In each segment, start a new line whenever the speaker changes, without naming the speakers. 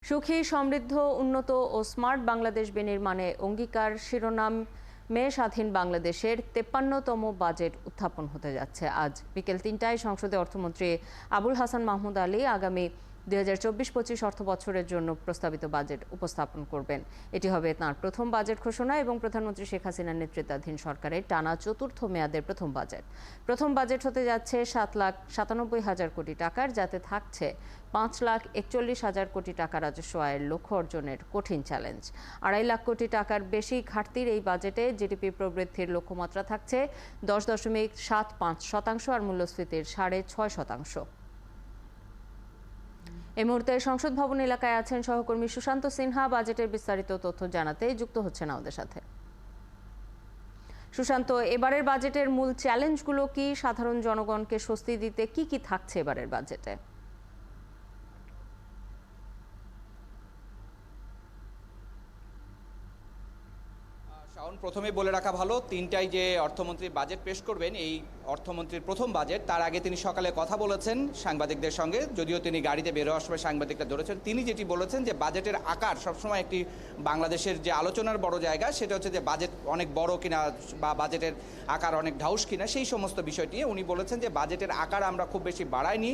সুখী, সমৃদ্ধ, উন্নত ও স্মার্ট বাংলাদেশ বিনির্মাণে অঙ্গীকার শিরোনামে স্বাধীন বাংলাদেশের 53তম বাজেট উত্থাপন হতে যাচ্ছে। আজ বিকেল ৩টায় সংসদে অর্থমন্ত্রী আবুল হাসান মাহমুদ আলী আগামী ২০২৪-২৫ অর্থবছরের জন্য প্রস্তাবিত বাজেট উপস্থাপন করবেন। এটি হবে তাঁর প্রথম বাজেট ঘোষণা এবং প্রধানমন্ত্রী শেখ হাসিনার নেতৃত্বাধীন সরকারের টানা চতুর্থ মেয়াদের প্রথম বাজেট। প্রথম বাজেট হতে যাচ্ছে ৭,৯৭,০০০ কোটি টাকার, যাতে থাকছে ৫,৪১,০০০ কোটি টাকা রাজস্ব আয়ের লক্ষ্য অর্জনের কঠিন চ্যালেঞ্জ। ২.৫ লাখ কোটি টাকার বেশি ঘাটতির এই বাজেটে জিডিপি প্রবৃদ্ধির লক্ষ্যমাত্রা থাকছে ১০.৭৫% আর মূল্যস্ফীতির ৬.৫%। এই মুহূর্তে সংসদ ভবন এলাকায় আছেন সহকর্মী সুশান্ত সিনহা। বাজেটের বিস্তারিত তথ্য জানাতে যুক্ত হচ্ছেন আমাদের সাথে। সুশান্ত, এবারের বাজেটের মূল চ্যালেঞ্জগুলো কি? সাধারণ জনগণকে স্বস্তি দিতে কি কি থাকছে এবারের বাজেটে?
প্রথমে বলে রাখা ভালো, ৩টায় যে অর্থমন্ত্রী বাজেট পেশ করবেন, এই অর্থমন্ত্রীর প্রথম বাজেট। তার আগে তিনি সকালে কথা বলেছেন সাংবাদিকদের সঙ্গে, যদিও তিনি গাড়িতে বের হওয়ার সময় সাংবাদিকরা ধরেছেন। তিনি যেটি বলেছেন যে বাজেটের আকার সবসময় একটি বাংলাদেশের যে আলোচনার বড় জায়গা, সেটা হচ্ছে যে বাজেট অনেক বড় কিনা বা বাজেটের আকার অনেক ঢাউস কিনা, সেই সমস্ত বিষয়টি উনি বলেছেন যে বাজেটের আকার আমরা খুব বেশি বাড়াইনি,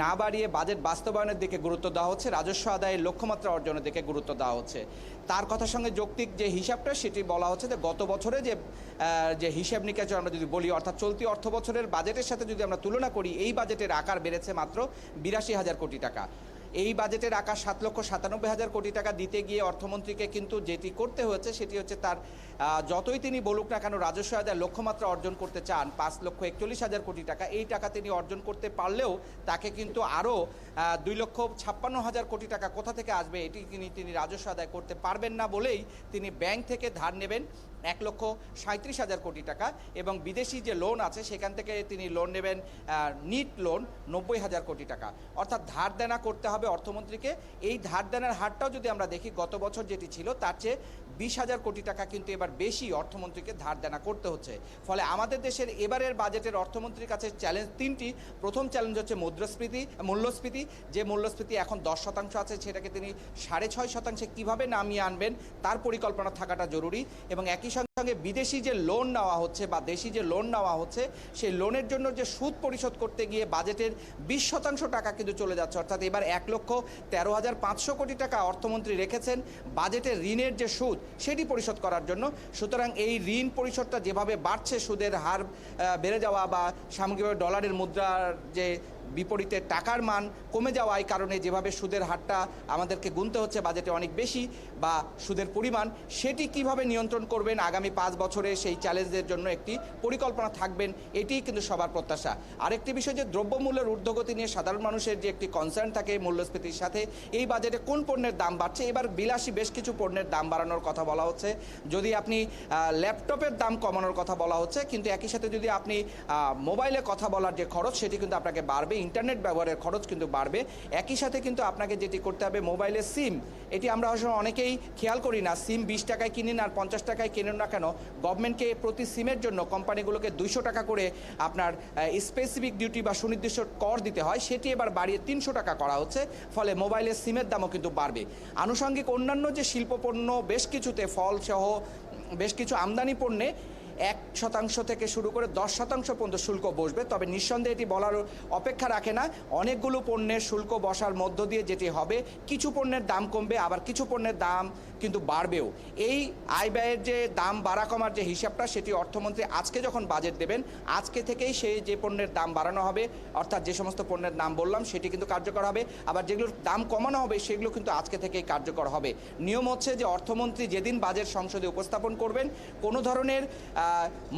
না বাড়িয়ে বাজেট বাস্তবায়নের দিকে গুরুত্ব দেওয়া হচ্ছে, রাজস্ব আদায়ের লক্ষ্যমাত্রা অর্জনের দিকে গুরুত্ব দেওয়া হচ্ছে। তার কথার সঙ্গে যৌক্তিক যে হিসাবটা সেটি বলা হচ্ছে যে গত বছরে যে হিসাব নিকাশ আমরা যদি বলি, অর্থাৎ চলতি অর্থ বছরের বাজেটের সাথে যদি আমরা তুলনা করি, এই বাজেটের আকার বেড়েছে মাত্র ৮২,০০০ কোটি টাকা। এই বাজেটের আকার ৭,৯৭,০০০ কোটি টাকা দিতে গিয়ে অর্থমন্ত্রীকে কিন্তু যেটি করতে হয়েছে সেটি হচ্ছে তার যতই তিনি বলুক না কেন রাজস্ব আদায়ের লক্ষ্যমাত্রা অর্জন করতে চান ৫,৪১,০০০ কোটি টাকা, এই টাকা তিনি অর্জন করতে পারলেও তাকে কিন্তু আরও ২,৫৬,০০০ কোটি টাকা কোথা থেকে আসবে এটি তিনি রাজস্ব আদায় করতে পারবেন না বলেই তিনি ব্যাংক থেকে ধার নেবেন ১,৩৭,০০০ কোটি টাকা, এবং বিদেশি যে লোন আছে সেখান থেকে তিনি লোন নেবেন, নিট লোন ৯০,০০০ কোটি টাকা। অর্থাৎ ধার দেনা করতে হবে অর্থমন্ত্রীকে। এই ধার দেনার হারটাও যদি আমরা দেখি, গত বছর যেটি ছিল তার চেয়ে ২০,০০০ কোটি টাকা কিন্তু এবার বেশি অর্থমন্ত্রীকে ধার দেনা করতে হচ্ছে। ফলে আমাদের দেশের এবারের বাজেটের অর্থমন্ত্রীর কাছে চ্যালেঞ্জ তিনটি। প্রথম চ্যালেঞ্জ হচ্ছে মূল্যস্ফীতি। যে মূল্যস্ফীতি এখন ১০% আছে সেটাকে তিনি ৬.৫% কীভাবে নামিয়ে আনবেন তার পরিকল্পনা থাকাটা জরুরি, এবং একই সঙ্গে বিদেশি যে লোন নেওয়া হচ্ছে বা দেশি যে লোন নেওয়া হচ্ছে সেই লোনের জন্য যে সুদ পরিশোধ করতে গিয়ে বাজেটের ২০% টাকা কিন্তু চলে যাচ্ছে। অর্থাৎ এবার ১,১৩,৫০০ কোটি টাকা অর্থমন্ত্রী রেখেছেন বাজেটের ঋণের যে সুদ সেটি পরিশোধ করার জন্য। সুতরাং এই ঋণ পরিশোধটা যেভাবে বাড়ছে, সুদের হার বেড়ে যাওয়া বা সামগ্রিকভাবে ডলারের মুদ্রার যে বিপরীতে টাকার মান কমে যাওয়ার কারণে যেভাবে সুদের হারটা আমাদেরকে গুনতে হচ্ছে বাজেটে অনেক বেশি, বা সুদের পরিমাণ, সেটি কিভাবে নিয়ন্ত্রণ করবেন আগামী ৫ বছরে সেই চ্যালেঞ্জের জন্য একটি পরিকল্পনা থাকবেন, এটিই কিন্তু সবার প্রত্যাশা। আরেকটি বিষয় যে দ্রব্যমূল্যের ঊর্ধ্বগতি নিয়ে সাধারণ মানুষের যে একটি কনসার্ন থাকে মূল্যস্ফীতির সাথে, এই বাজেটে কোন পণ্যের দাম বাড়ছে। এবার বিলাসী বেশ কিছু পণ্যের দাম বাড়ানোর কথা বলা হচ্ছে, যদি আপনি ল্যাপটপের দাম কমানোর কথা বলা হচ্ছে, কিন্তু একই সাথে যদি আপনি মোবাইলে কথা বলার যে খরচ সেটি কিন্তু আপনাকে বাড়বে, ইন্টারনেট ব্যবহারের খরচ কিন্তু বাড়বে। একই সাথে কিন্তু আপনাকে যেটি করতে হবে, মোবাইলের সিম, এটি আমরা অনেকেই খেয়াল করি না, সিম ২০ টাকায় কিনুন আর ৫০ টাকায় কিনুন না কেন, গভর্নমেন্টকে প্রতি সিমের জন্য কোম্পানিগুলোকে ২০০ টাকা করে আপনার স্পেসিফিক ডিউটি বা সুনির্দিষ্ট কর দিতে হয়, সেটি এবার বাড়িয়ে ৩০০ টাকা করা হচ্ছে। ফলে মোবাইলের সিমের দামও কিন্তু বাড়বে। আনুষঙ্গিক অন্যান্য যে শিল্পপণ্য বেশ কিছুতে, ফল সহ বেশ কিছু আমদানি পণ্যে ১% থেকে শুরু করে ১০% পর্যন্ত শুল্ক বসবে। তবে নিঃসন্দেহে এটি বলার অপেক্ষা রাখে না, অনেকগুলো পণ্যের শুল্ক বসার মধ্য দিয়ে যেটি হবে, কিছু পণ্যের দাম কমবে, আবার কিছু পণ্যের দাম কিন্তু বাড়বেও। এই আয় ব্যয়ের যে দাম বাড়া কমার যে হিসাবটা সেটি অর্থমন্ত্রী আজকে যখন বাজেট দেবেন, আজকে থেকেই সেই যে পণ্যের দাম বাড়ানো হবে, অর্থাৎ যে সমস্ত পণ্যের দাম বললাম সেটি কিন্তু কার্যকর হবে, আবার যেগুলোর দাম কমানো হবে সেগুলো কিন্তু আজকে থেকেই কার্যকর হবে। নিয়ম হচ্ছে যে অর্থমন্ত্রী যেদিন বাজেট সংসদে উপস্থাপন করবেন, কোনো ধরনের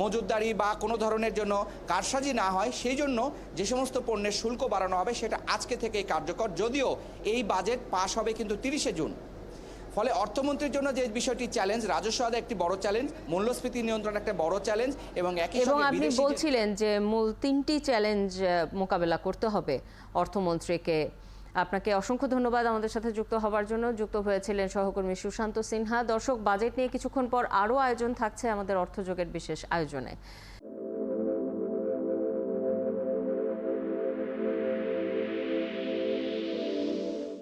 মজুতদারি বা কোনো ধরনের জন্য কারসাজি না হয়, সেই জন্য যে সমস্ত পণ্যের শুল্ক বাড়ানো হবে সেটা আজকে থেকেই কার্যকর। যদিও এই বাজেট পাশ হবে কিন্তু ৩০শে জুন। ফলে অর্থমন্ত্রীর জন্য যে বিষয়টি চ্যালেঞ্জ, রাজস্ব আদায় একটি বড় চ্যালেঞ্জ, মূল্যস্ফীতি নিয়ন্ত্রণ একটা বড় চ্যালেঞ্জ, এবং
আপনি বলছিলেন যে মূল ৩টি চ্যালেঞ্জ মোকাবেলা করতে হবে অর্থমন্ত্রীকে। আপনাকে অসংখ্য ধন্যবাদ আমাদের সাথে যুক্ত হওয়ার জন্য। যুক্ত হয়েছিলেন সহকর্মী সুশান্ত সিনহা। দর্শক, বাজেট নিয়ে কিছুক্ষণ পর আরও আয়োজন থাকছে আমাদের অর্থযোগের বিশেষ আয়োজনে।